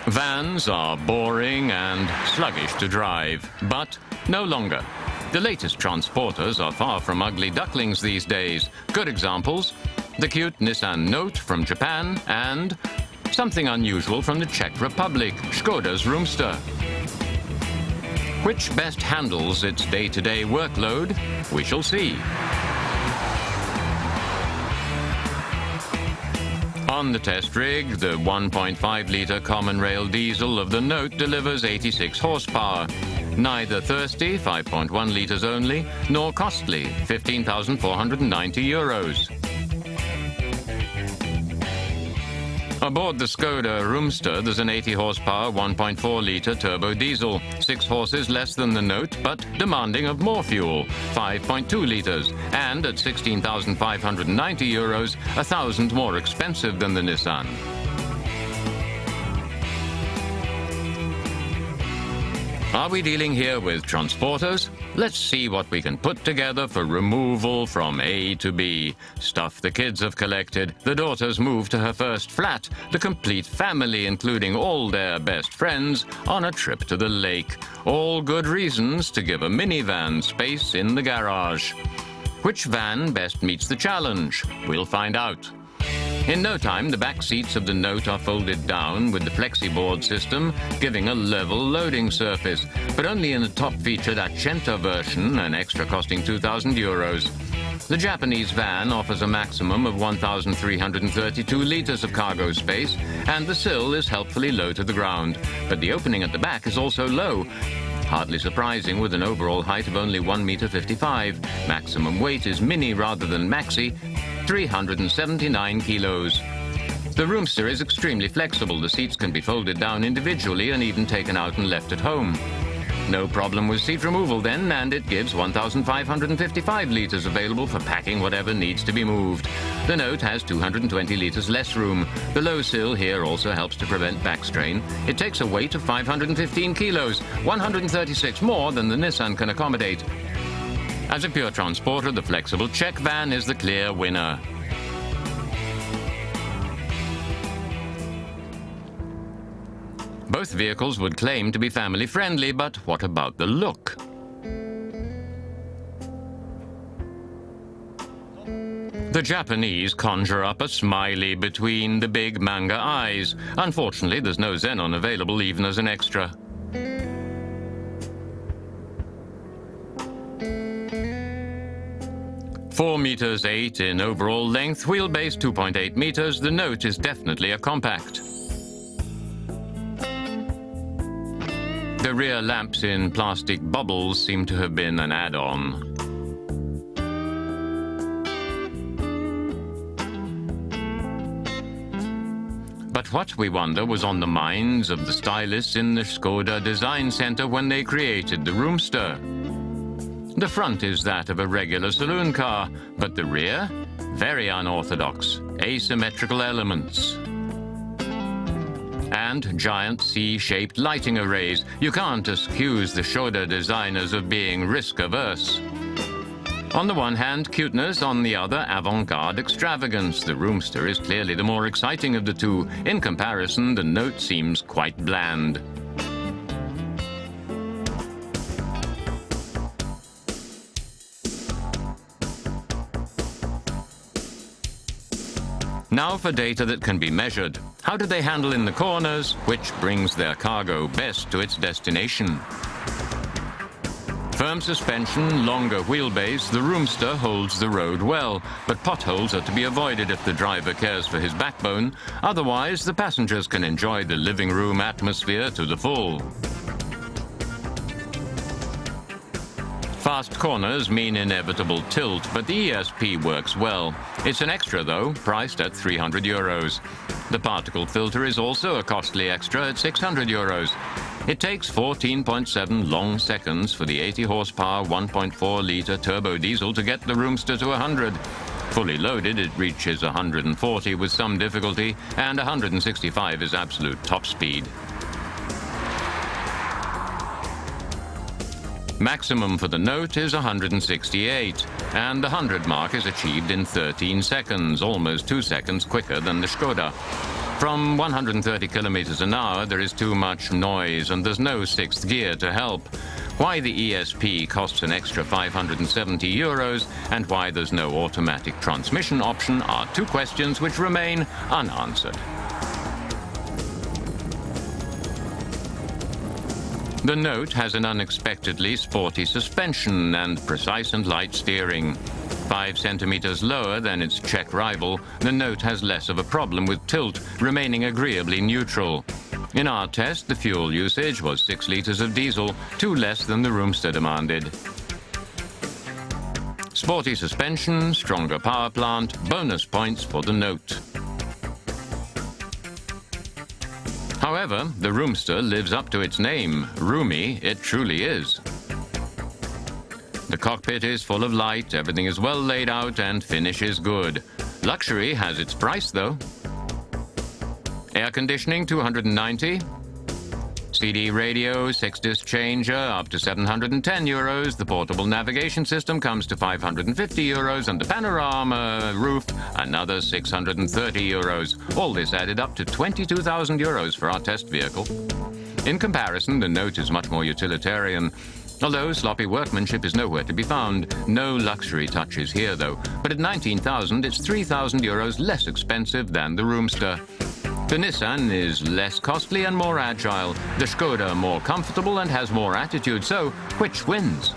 Vans are boring and sluggish to drive, but no longer. The latest transporters are far from ugly ducklings these days. Good examples: the cute Nissan Note from Japan and something unusual from the Czech Republic, Skoda's Roomster. Which best handles its day-to-day workload? We shall see. On the test rig, the 1.5-litre common rail diesel of the Note delivers 86 horsepower. Neither thirsty, 5.1 litres only, nor costly, 15,490 euros. Aboard the Skoda Roomster, there's an 80 horsepower, 1.4-litre turbo diesel, 6 horses less than the Note, but demanding of more fuel, 5.2 litres, and at 16,590 euros, 1,000 more expensive than the Nissan. Are we dealing here with transporters? Let's see what we can put together for removal from A to B. Stuff the kids have collected, the daughter's moved to her first flat, the complete family, including all their best friends, on a trip to the lake. All good reasons to give a minivan space in the garage. Which van best meets the challenge? We'll find out. In no time, the back seats of the Note are folded down with the FlexiBoard system, giving a level loading surface, but only in the top-featured Accenta version, an extra costing 2,000 euros. The Japanese van offers a maximum of 1,332 litres of cargo space, and the sill is helpfully low to the ground, but the opening at the back is also low. Hardly surprising with an overall height of only 1.55 meters. Maximum weight is mini rather than maxi, 379 kilos. The Roomster is extremely flexible. The seats can be folded down individually and even taken out and left at home. No problem with seat removal then, and it gives 1,555 litres available for packing whatever needs to be moved. The Note has 220 litres less room. The low sill here also helps to prevent back strain. It takes a weight of 515 kilos, 136 more than the Nissan can accommodate. As a pure transporter, the flexible Czech van is the clear winner. Both vehicles would claim to be family-friendly, but what about the look? The Japanese conjure up a smiley between the big manga eyes. Unfortunately, there's no xenon available even as an extra. (4.8 meters in overall length, wheelbase 2.8 meters, the Note is definitely a compact. The rear lamps in plastic bubbles seem to have been an add-on. But what, we wonder, was on the minds of the stylists in the Skoda Design Center when they created the Roomster? The front is that of a regular saloon car, but the rear? Very unorthodox, asymmetrical elements. And giant C-shaped lighting arrays. You can't accuse the Skoda designers of being risk-averse. On the one hand, cuteness, on the other, avant-garde extravagance. The Roomster is clearly the more exciting of the two. In comparison, the Note seems quite bland. Now for data that can be measured. How do they handle in the corners? Which brings their cargo best to its destination? Firm suspension, longer wheelbase, the Roomster holds the road well, but potholes are to be avoided if the driver cares for his backbone. Otherwise, the passengers can enjoy the living room atmosphere to the full. Fast corners mean inevitable tilt, but the ESP works well. It's an extra, though, priced at 300 euros. The particle filter is also a costly extra at 600 euros. It takes 14.7 long seconds for the 80 horsepower 1.4-litre turbo diesel to get the Roomster to 100. Fully loaded, it reaches 140 with some difficulty, and 165 is absolute top speed. Maximum for the Note is 168, and the 100 mark is achieved in 13 seconds, almost 2 seconds quicker than the Skoda. From 130 kilometers an hour, there is too much noise and there's no sixth gear to help. Why the ESP costs an extra 570 euros and why there's no automatic transmission option are two questions which remain unanswered. The Note has an unexpectedly sporty suspension and precise and light steering. 5 centimeters lower than its Czech rival, the Note has less of a problem with tilt, remaining agreeably neutral. In our test, the fuel usage was 6 liters of diesel, 2 less than the Roomster demanded. Sporty suspension, stronger power plant, bonus points for the Note. However, the Roomster lives up to its name. Roomy it truly is. The cockpit is full of light, everything is well laid out, and finish is good. Luxury has its price, though. Air conditioning, 290. CD radio, 6-disc changer, up to 710 euros. The portable navigation system comes to 550 euros, and the panorama roof, another 630 euros. All this added up to 22,000 euros for our test vehicle. In comparison, the Note is much more utilitarian. Although sloppy workmanship is nowhere to be found. No luxury touches here, though. But at 19,000, it's 3,000 euros less expensive than the Roomster. The Nissan is less costly and more agile. The Skoda more comfortable and has more attitude. So, which wins?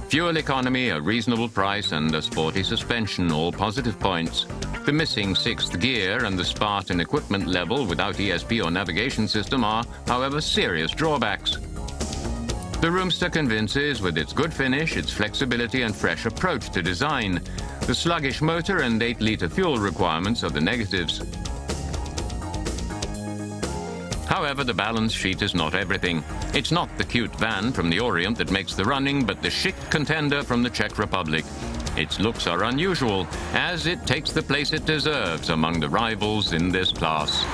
Fuel economy, a reasonable price, and a sporty suspension, all positive points. The missing 6th gear and the Spartan equipment level without ESP or navigation system are, however, serious drawbacks. The Roomster convinces with its good finish, its flexibility and fresh approach to design. The sluggish motor and 8-liter fuel requirements are the negatives. However, the balance sheet is not everything. It's not the cute van from the Orient that makes the running, but the chic contender from the Czech Republic. Its looks are unusual, as it takes the place it deserves among the rivals in this class.